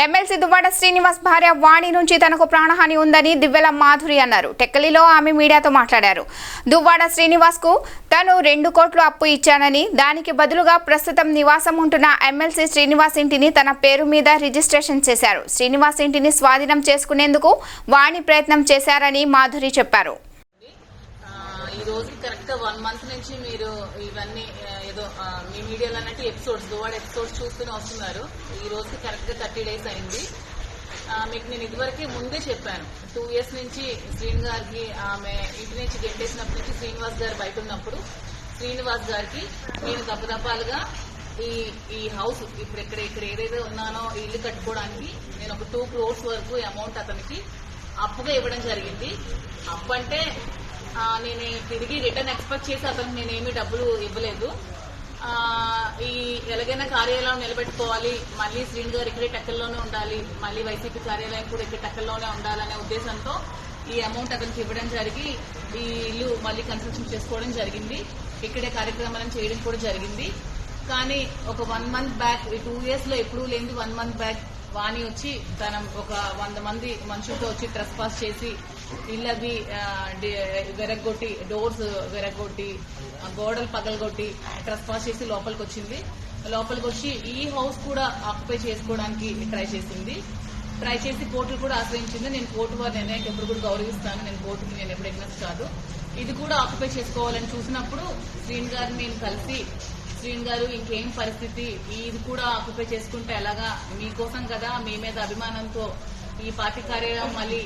MLC Duvvada Srinivas భార్య వాణి నుంచి తనకు ప్రాణహాని ఉందని దివ్వెల మాధురి అన్నారు. టెక్కలిలో ఆమె మీడియాతో మాట్లాడారు. దువ్వాడ శ్రీనివాస్ కు తాను 2 కోట్లు అప్పు ఇచ్చానని, దానికి బదులుగా ప్రస్తుతం నివాసం ఉంటున్న ఎమ్మెల్సీ శ్రీనివాస్ ఇంటిని తన పేరు మీద రిజిస్ట్రేషన్ చేశారు. శ్రీనివాస్ ఇంటిని స్వాధీనం చేసుకునేందుకు వాణి ప్రయత్నం చేశారని మాధురి చెప్పారు. ఈ రోజు కరెక్ట్ 1 మంత్ నుంచి మీరు ఇవన్నీ ఏదో మీ మీడియాలో అన్నట్టు ఎపిసోడ్స్ దువ్వాడ ఎపిసోడ్స్ చూస్తూనే వస్తున్నారు. ఈ రోజుకి కరెక్ట్ గా 30 days అయింది. మీకు నేను ఇదివరకే ముందే చెప్పాను, 2 years నుంచి శ్రీని గారికి ఆమె ఇంటి నుంచి గెట్టేసినప్పటి నుంచి శ్రీనివాస్ గారు బయట ఉన్నప్పుడు శ్రీనివాస్ గారికి నేను దప్పదప్పాలుగా ఈ హౌస్ ఇప్పుడు ఇక్కడ ఏదైతే ఉన్నానో ఇల్లు కట్టుకోవడానికి నేను ఒక 2 crores వరకు అమౌంట్ అతనికి అప్పుగా ఇవ్వడం జరిగింది. అప్పు అంటే నేను తిరిగి రిటర్న్ ఎక్స్పెక్ట్ చేసి అతనికి నేనేమీ డబ్బులు ఇవ్వలేదు. ఈ ఎలాగైనా కార్యాలయం నిలబెట్టుకోవాలి, మళ్ళీ శ్రీని గారు ఇక్కడే టెక్కల్లోనే ఉండాలి, మళ్ళీ వైసీపీ కార్యాలయం కూడా ఇక్కడ టెక్కల్లోనే ఉండాలనే ఉద్దేశంతో ఈ అమౌంట్ అతనికి ఇవ్వడం జరిగి ఈ ఇల్లు మళ్ళీ కన్స్ట్రక్షన్ చేసుకోవడం జరిగింది. ఇక్కడే కార్యక్రమాలను చేయడం కూడా జరిగింది. కానీ ఒక 1 month బ్యాక్, ఈ 2 years లో ఎప్పుడూ లేని 1 month బ్యాక్ వాణి వచ్చి తన ఒక 100 మంది మనుషులతో వచ్చి ట్రెస్ పాస్ చేసి ఇళ్ళవి వెరగొట్టి, డోర్స్ వెరగొట్టి, గోడలు పగలగొట్టి ట్రెస్ పాస్ చేసి లోపలికి వచ్చింది. లోపలికి వచ్చి ఈ హౌస్ కూడా ఆక్యుపై చేసుకోవడానికి ట్రై చేసి కోర్టులు కూడా ఆశ్రయించింది. నేను కోర్టు వారి నిర్ణయానికి ఎప్పుడు కూడా గౌరవిస్తాను. నేను కోర్టుకి నేను ఎప్పుడు ఎగ్నెస్ట్ కాదు. ఇది కూడా ఆక్యుపై చేసుకోవాలని చూసినప్పుడు శ్రీని గారిని నేను కలిసి, శ్రీని గారు ఇంకేం పరిస్థితి, ఇది కూడా ఆక్యుపై చేసుకుంటే ఎలాగా, మీకోసం కదా, మీ మీద అభిమానంతో ఈ పార్టీ కార్యాలయం మళ్ళీ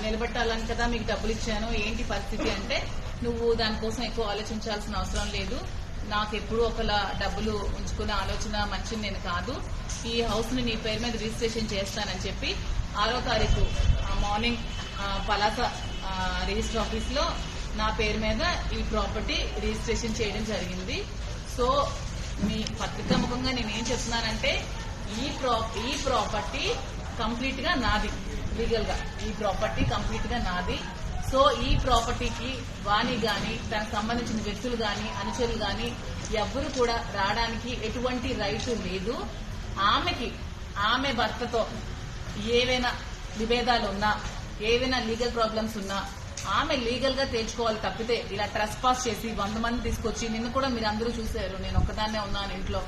నిలబెట్టాలని కదా మీకు డబ్బులు ఇచ్చాను, ఏంటి పరిస్థితి అంటే, నువ్వు దానికోసం ఎక్కువ ఆలోచించాల్సిన అవసరం లేదు, నాకు ఎప్పుడు ఒకలా డబ్బులు ఉంచుకునే ఆలోచన మంచిది నేను కాదు, ఈ హౌస్ ని నీ పేరు మీద రిజిస్ట్రేషన్ చేస్తానని చెప్పి 6వ తారీఖు మార్నింగ్ పలాస రిజిస్టర్ ఆఫీస్ లో నా పేరు మీద ఈ ప్రాపర్టీ రిజిస్ట్రేషన్ చేయడం జరిగింది. సో మీ పత్రికా ముఖంగా నేనేం చెప్తున్నానంటే, ఈ ప్రాపర్టీ కంప్లీట్ గా నాది, లీగల్ గా ఈ ప్రాపర్టీ కంప్లీట్ గా నాది. సో ఈ ప్రాపర్టీకి వాణి గాని, దానికి సంబంధించిన వ్యక్తులు గాని, అనుచరులు గాని ఎవ్వరు కూడా రావడానికి ఎటువంటి రైట్ లేదు. ఆమె భర్తతో ఏవైనా విభేదాలు ఉన్నా, ఏవైనా లీగల్ ప్రాబ్లమ్స్ ఉన్నా ఆమె లీగల్ గా తేల్చుకోవాలి తప్పితే ఇలా ట్రెస్ పాస్ చేసి 100 మంది తీసుకొచ్చి, నిన్న కూడా మీరు అందరూ చూశారు, నేను ఒక్కదాన్నే ఉన్నాను ఇంట్లో,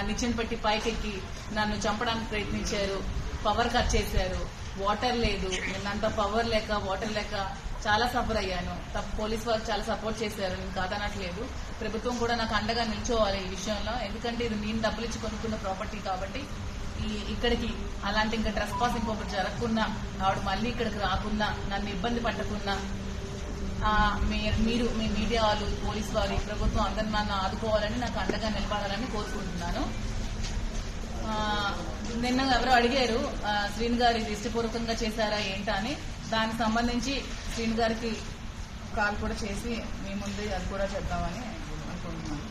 నిచ్చెన పెట్టి పైకెక్కి నన్ను చంపడానికి ప్రయత్నించారు, పవర్ కట్ చేశారు, వాటర్ లేదు, నిన్నంత పవర్ లేక వాటర్ లేక చాలా సఫర్ అయ్యాను. పోలీస్ వాళ్ళు చాలా సపోర్ట్ చేశారు, నేను కాదనట్లేదు. ప్రభుత్వం కూడా నాకు అండగా నిల్చోవాలి ఈ విషయంలో, ఎందుకంటే ఇది నేను డబ్బులు ఇచ్చి కొనుక్కున్న ప్రాపర్టీ కాబట్టి. ఇక్కడికి అలాంటి ఇంకా ట్రెస్ పాస్ ఇంకొకటి జరగకుండా, ఆవిడ మళ్ళీ ఇక్కడికి రాకుండా, నన్ను ఇబ్బంది పట్టకుండా మీరు మీ మీడియా వాళ్ళు, పోలీస్ వారు, ప్రభుత్వం అందరిని నన్ను ఆదుకోవాలని, నాకు అండగా నిలబడాలని కోరుకుంటున్నాను. నిన్న ఎవరో అడిగారు శ్రీని గారి ఇష్టపూర్వకంగా చేశారా ఏంటా అని. దానికి సంబంధించి శ్రీని గారికి కాల్ కూడా చేసి మీ ముందు అది కూడా చెప్తామని అనుకుంటున్నాను.